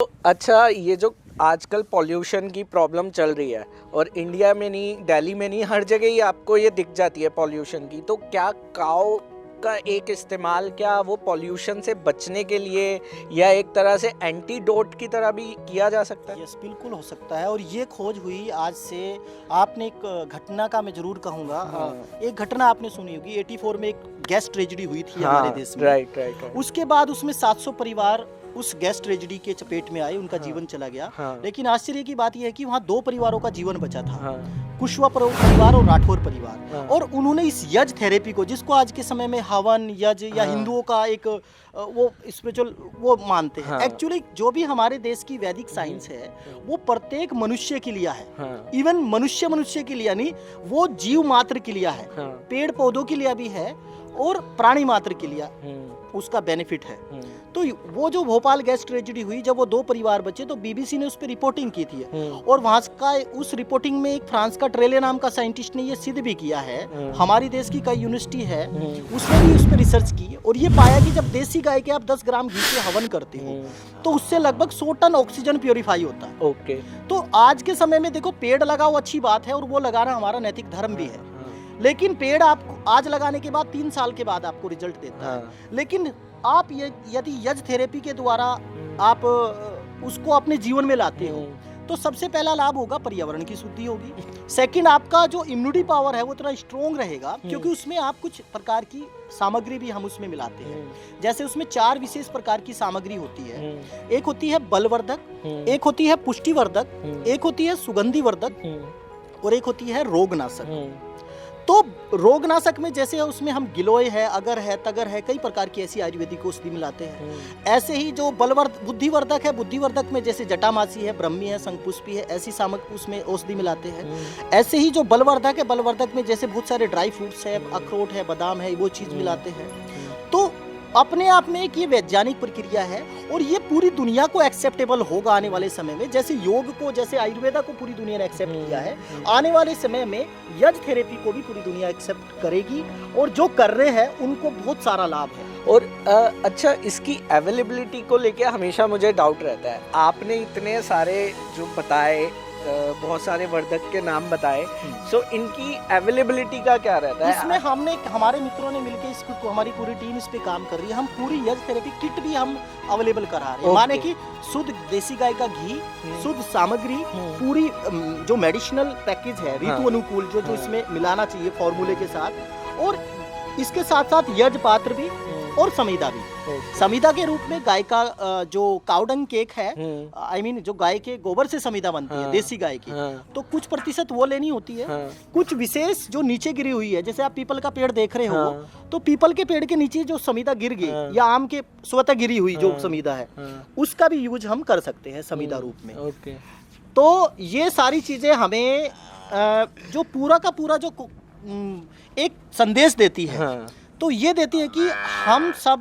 तो अच्छा, ये जो आजकल पॉल्यूशन की प्रॉब्लम चल रही है और इंडिया में नहीं, दिल्ली में नहीं, हर जगह ही आपको ये दिख जाती है पॉल्यूशन की, तो क्या काओ का एक इस्तेमाल क्या वो पॉल्यूशन से बचने के लिए या एक तरह से एंटीडोट की तरह भी किया जा सकता है? यस, बिल्कुल हो सकता है। और ये खोज हुई आज से, आपने एक घटना का मैं जरूर कहूँगा। एक घटना आपने सुनी होगी, 84 में एक गैस ट्रेजेडी हुई थी हमारे देश में। राइट। उसके बाद उसमें 700 परिवार उस गैस ट्रेजेडी के चपेट में आए, उनका जीवन चला गया। लेकिन आश्चर्य की बात यह है कि वहाँ 2 परिवारों का जीवन बचा था, कुशवा परिवार और राठौर परिवार। और उन्होंने इस यज थेरेपी को, जिसको आज के समय में हवन यज या हिंदुओं का एक वो स्पिरिचुअल वो मानते हैं, एक्चुअली जो भी हमारे देश की वैदिक साइंस है वो प्रत्येक मनुष्य के लिए है। इवन मनुष्य के लिए नहीं, वो जीव मात्र के लिए है, पेड़ पौधों के लिए भी है और प्राणी मात्र के लिए उसका बेनिफिट है। तो वो जो भोपाल गैस ट्रेजेडी हुई, जब वो 2 परिवार बचे, तो बीबीसी ने उस पर रिपोर्टिंग की थी। और वहाँ का उस रिपोर्टिंग में एक फ्रांस का ट्रेले नाम का साइंटिस्ट ने ये सिद्ध भी किया है, हमारी देश की कई यूनिवर्सिटी है उसने भी उस पर रिसर्च की और ये पाया कि जब देसी गाय के आप 10 ग्राम घी से हवन करते हो तो उससे लगभग 100 टन ऑक्सीजन प्योरीफाई होता है। ओके। तो आज के समय में देखो, पेड़ लगाओ अच्छी बात है और वो लगाना हमारा नैतिक धर्म भी है, लेकिन पेड़ आप आज लगाने के बाद 3 साल के बाद आपको रिजल्ट देता है। लेकिन आप यदि यज थेरेपी के द्वारा आप उसको अपने जीवन में लाते हो तो सबसे पहला लाभ होगा, पर्यावरण की शुद्धि होगी। सेकंड, आपका जो इम्यूनिटी पावर है वो इतना स्ट्रोंग रहेगा, क्योंकि उसमें आप कुछ प्रकार की सामग्री भी हम उसमें मिलाते हैं। जैसे उसमें 4 विशेष प्रकार की सामग्री होती है। एक होती है बलवर्धक, एक होती है पुष्टिवर्धक, एक होती है सुगंधिवर्धक और एक होती है रोगनाशक। तो रोगनाशक में जैसे उसमें हम गिलोय है, अगर है, तगर है, कई प्रकार की ऐसी आयुर्वेदिक औषधि मिलाते हैं। ऐसे ही जो बुद्धिवर्धक है, बुद्धिवर्धक में जैसे जटामासी है, ब्रह्मी है, शंखपुष्पी है, ऐसी सामग्री उसमें औषधि मिलाते हैं। ऐसे ही जो बलवर्धक है, बलवर्धक में जैसे बहुत सारे ड्राई फ्रूट्स है, अखरोट है, बादाम है, वो चीज मिलाते हैं। तो अपने आप में एक ये वैज्ञानिक प्रक्रिया है और ये पूरी दुनिया को एक्सेप्टेबल होगा आने वाले समय में। जैसे योग को, जैसे आयुर्वेदा को पूरी दुनिया ने एक्सेप्ट किया है, आने वाले समय में यज थेरेपी को भी पूरी दुनिया एक्सेप्ट करेगी और जो कर रहे हैं उनको बहुत सारा लाभ है। और अच्छा, इसकी अवेलेबिलिटी को लेके हमेशा मुझे डाउट रहता है। आपने इतने सारे जो बताए, बहुत सारे वर्धक के नाम बताए, सो इनकी अवेलेबिलिटी का क्या रहता है? इसमें हमारे मित्रों ने मिलकर इसको, हमारी पूरी टीम इस पे काम कर रही है। हम पूरी यज थेरेपी किट भी हम अवेलेबल करा रहे हैं। माने कि शुद्ध देसी गाय का घी, शुद्ध सामग्री, पूरी जो मेडिसिनल पैकेज है ऋतु अनुकूल जो इसमें मिलाना चाहिए फॉर्मूले के साथ, और इसके साथ साथ यज पात्र भी और समीदा भी। समीदा के रूप में गाय का जो काउडंग केक है, आई मीन जो गाय के गोबर से समीदा बनती है देसी गाय की, तो कुछ प्रतिशत वो लेनी होती है। कुछ विशेष जो नीचे गिरी हुई है, जैसे आप पीपल का पेड़ देख रहे हो, तो पीपल के पेड़ के नीचे जो समीदा गिर गई या आम के स्वतः गिरी हुई जो समीदा है, उसका भी यूज हम कर सकते हैं समीदा रूप में। तो ये सारी चीजें हमें जो पूरा का पूरा जो एक संदेश देती है, तो ये देती है कि हम सब